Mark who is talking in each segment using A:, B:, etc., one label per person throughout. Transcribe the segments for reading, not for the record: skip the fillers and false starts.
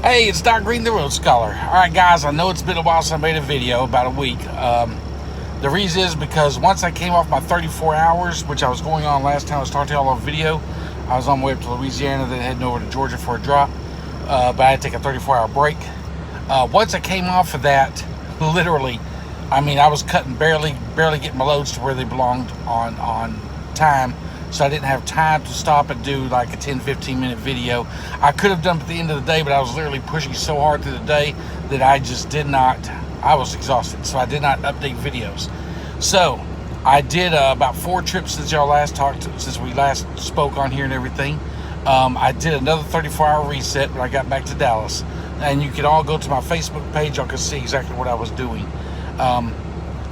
A: Hey, it's Doc Green, the Road Scholar. Alright guys, I know it's been a while since I made a video, about a week. The reason is because once I came off my 34 hours, which I was going on last time I was talking to y'all on video, I was on my way up to Louisiana, then heading over to Georgia for a drop. But I had to take a 34-hour break. Once I came off of that, literally, I mean, I was cutting barely getting my loads to where they belonged on time. So I didn't have time to stop and do like a 10-15 minute video. I could have done it at the end of the day, but I was literally pushing so hard through the day that I just did not, I was exhausted. So I did not update videos. So I did about 4 trips since y'all last talked, since we last spoke on here and everything. I did another 34-hour reset when I got back to Dallas. And you can all go to my Facebook page. Y'all can see exactly what I was doing.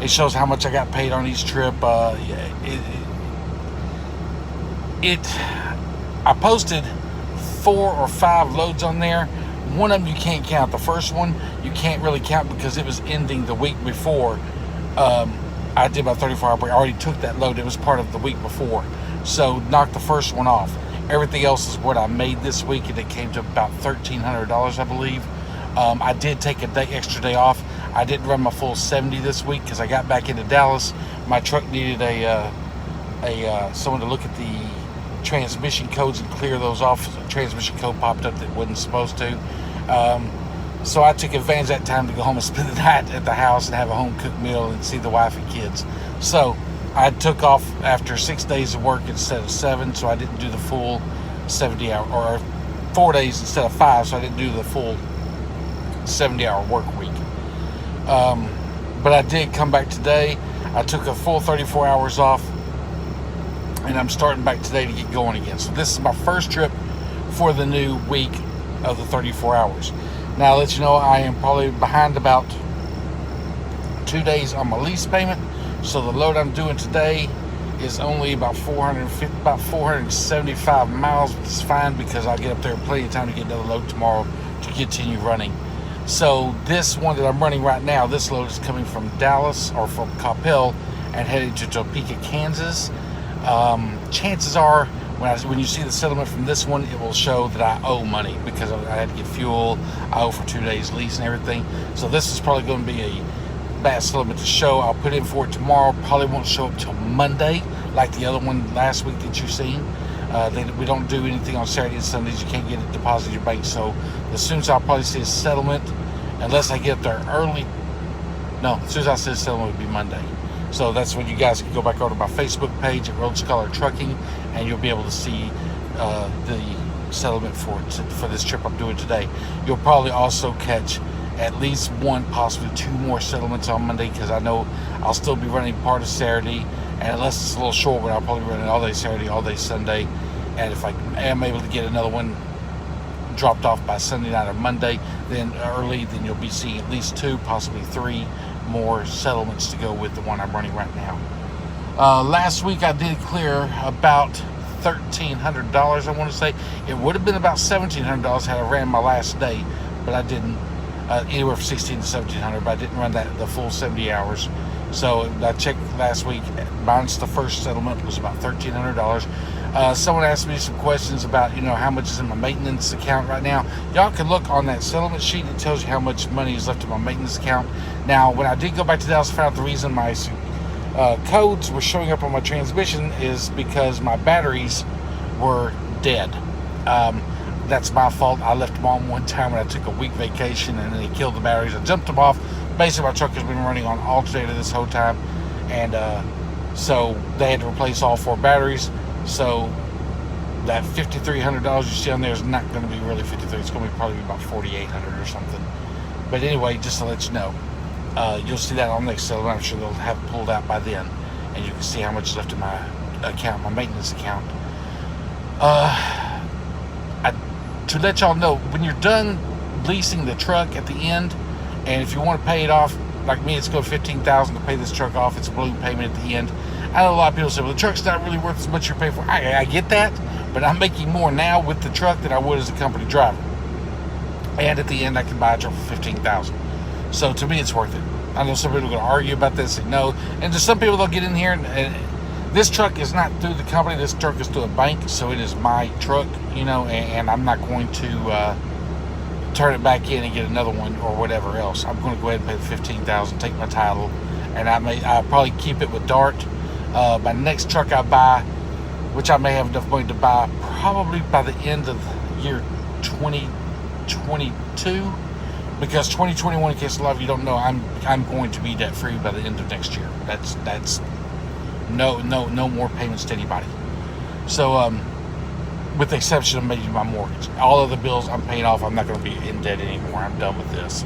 A: It shows how much I got paid on each trip. I posted 4 or 5 loads on there. One of them you can't count. The first one you can't really count because it was ending the week before I did my 34-hour break. I already took that load. It was part of the week before. So knock the first one off. Everything else is what I made this week, and it came to about $1,300, I believe. I did take a extra day off. I didn't run my full 70 this week because I got back into Dallas. My truck needed someone to look at the transmission codes and clear those off. A transmission code popped up that wasn't supposed to. So I took advantage of that time to go home and spend the night at the house and have a home cooked meal and see the wife and kids. So I took off after 6 days of work instead of 7, so I didn't do the full 70-hour, or 4 days instead of 5, so I didn't do the full 70-hour work week. But I did come back today. I took a full 34 hours off, and I'm starting back today to get going again. So this is my first trip for the new week of the 34 hours. Now, I'll let you know I am probably behind about 2 days on my lease payment. So the load I'm doing today is only about 475 miles, which is fine because I'll get up there plenty of time to get another load tomorrow to continue running. So this one that I'm running right now, this load is coming from Dallas, or from Coppell, and heading to Topeka, Kansas. Chances are when you see the settlement from this one, it will show that I owe money because I had to get fuel. I owe for 2 days lease and everything. So this is probably going to be a bad settlement to show. I'll put in for it tomorrow. Probably won't show up till Monday like the other one last week that you've seen. We don't do anything on Saturday and Sundays. You can't get it deposited in your bank. So as soon as I'll probably see a settlement, unless I get up there early. No, as soon as I see a settlement, it would be Monday. So that's when you guys can go back over to my Facebook page at Road Scholar Trucking, and you'll be able to see the settlement for this trip I'm doing today. You'll probably also catch at least 1, possibly 2 more settlements on Monday, because I know I'll still be running part of Saturday, and unless it's a little short, but I'll probably run it all day Saturday, all day Sunday. And if I am able to get another one dropped off by Sunday night or Monday, then you'll be seeing at least 2, possibly 3 more settlements to go with the one I'm running right now. Last week I did clear about $1,300, I want to say. It would have been about $1,700 had I ran my last day, but I didn't. Anywhere from $1,600 to $1,700, but I didn't run the full 70 hours. So I checked last week. Mine's the first settlement was about $1,300. Someone asked me some questions about, how much is in my maintenance account right now. Y'all can look on that settlement sheet. It tells you how much money is left in my maintenance account. Now, when I did go back to Dallas, I found out the reason my codes were showing up on my transmission is because my batteries were dead. That's my fault. I left them on one time when I took a week vacation, and then they killed the batteries. I jumped them off. Basically, my truck has been running on alternator this whole time, and so they had to replace all 4 batteries. So that $5,300 you see on there is not going to be really $5,300. It's going to be probably about $4,800 or something. But anyway, just to let you know, you'll see that on the next settlement. I'm sure they'll have it pulled out by then, and you can see how much is left in my account, my maintenance account. To let y'all know, when you're done leasing the truck at the end, and if you want to pay it off, like me, it's going to $15,000 to pay this truck off. It's a balloon payment at the end. I know a lot of people say, well, the truck's not really worth as much you're paying for. I get that, but I'm making more now with the truck than I would as a company driver. And at the end, I can buy a truck for $15,000. So to me, it's worth it. I know some people are going to argue about this and no. And there's some people that'll get in here and this truck is not through the company. This truck is through a bank, so it is my truck, and I'm not going to turn it back in and get another one or whatever else. I'm going to go ahead and pay the $15,000, take my title, and I'll probably keep it with Dart. My next truck I buy, which I may have enough money to buy probably by the end of year 2022, because 2021, in case a lot of you don't know, I'm going to be debt free by the end of next year. That's no more payments to anybody. So with the exception of maybe my mortgage, all of the bills I'm paying off. I'm not going to be in debt anymore. I'm done with this.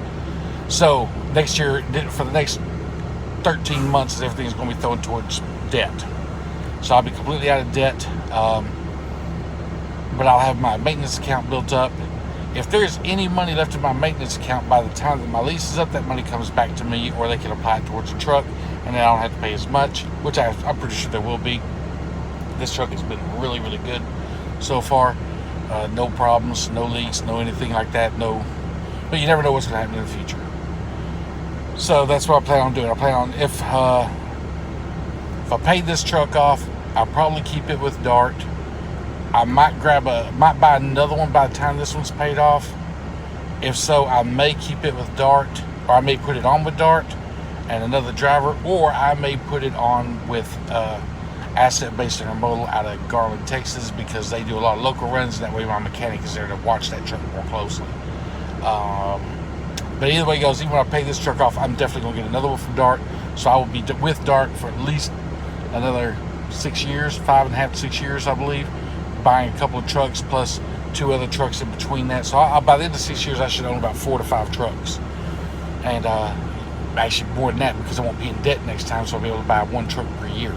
A: So next year, for the next 13 months, everything's going to be thrown towards debt. So I'll be completely out of debt, but I'll have my maintenance account built up. If there's any money left in my maintenance account by the time that my lease is up, that money comes back to me, or they can apply it towards the truck, and then I don't have to pay as much, which I'm pretty sure there will be. This truck has been really, really good so far. No problems, no leaks, no anything like that. But you never know what's going to happen in the future. So that's what I plan on doing. I plan on, if I pay this truck off, I'll probably keep it with Dart. I might buy another one by the time this one's paid off. If so, I may keep it with Dart, or I may put it on with Dart and another driver, or I may put it on with asset-based intermodal out of Garland, Texas, because they do a lot of local runs, and that way my mechanic is there to watch that truck more closely. But either way it goes, even when I pay this truck off, I'm definitely going to get another one from Dart. So I will be with Dart for at least another 6 years, 5.5 to 6 years, I believe, buying a couple of trucks plus 2 other trucks in between that. So by the end of 6 years, I should own about 4 to 5 trucks. And actually more than that, because I won't be in debt next time, so I'll be able to buy 1 truck per year.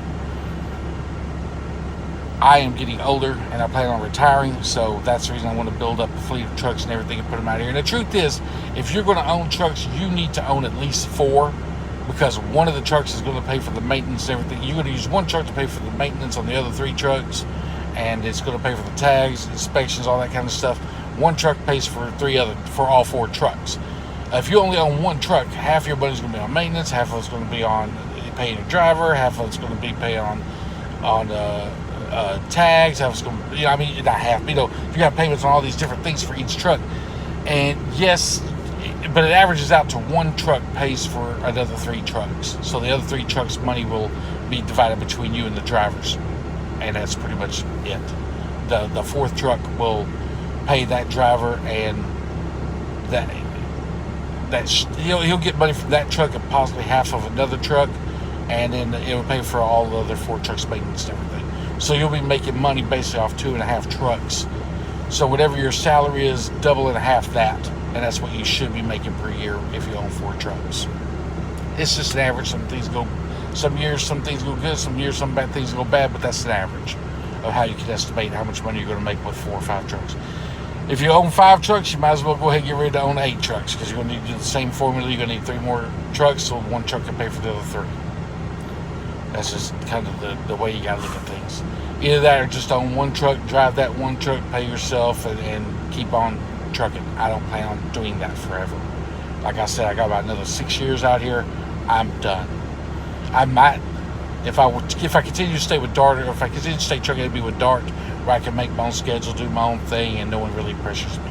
A: I am getting older, and I plan on retiring, so that's the reason I want to build up a fleet of trucks and everything and put them out here. And the truth is, if you're going to own trucks, you need to own at least 4, because one of the trucks is going to pay for the maintenance and everything. You're going to use one truck to pay for the maintenance on the other 3 trucks, and it's going to pay for the tags, inspections, all that kind of stuff. One truck pays for all 4 trucks. If you only own 1 truck, half your money's going to be on maintenance, half of it's going to be on paying a driver, half of it's going to be paying on tags, half it's going to, not half, you got payments on all these different things for each truck. And yes, but it averages out to 1 truck pays for another 3 trucks. So the other 3 trucks' money will be divided between you and the drivers, and that's pretty much it. The 4th truck will pay that driver, and he'll get money from that truck and possibly half of another truck, and then it will pay for all the other 4 trucks' maintenance and everything. So you'll be making money basically off 2.5 trucks. So whatever your salary is, double and a half that, and that's what you should be making per year if you own 4 trucks. It's just an average. Some years some things go good, some years some bad things go bad, but that's an average of how you can estimate how much money you're going to make with 4 or 5 trucks. If you own 5 trucks, you might as well go ahead and get ready to own 8 trucks, because you're going to need to do the same formula. You're going to need 3 more trucks, so 1 truck can pay for the other 3. That's just kind of the way you got to look at things. Either that, or just own 1 truck, drive that 1 truck, pay yourself, and keep on trucking. I don't plan on doing that forever. Like I said, I got about another 6 years out here. I'm done. I might, if I continue to stay with Dart, or if I continue to stay trucking, it'd be with Dart, where I can make my own schedule, do my own thing, and no one really pressures me.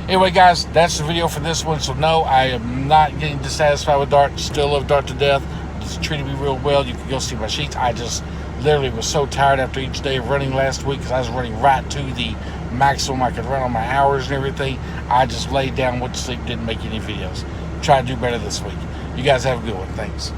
A: Anyway, guys, that's the video for this one. So no, I am not getting dissatisfied with Dart. Still love Dart to death. It's treated me real well. You can go see my sheets. I just literally was so tired after each day of running last week, because I was running right to the maximum I could run on my hours and everything. I just laid down, went to sleep, didn't make any videos. Try to do better this week. You guys have a good one. Thanks.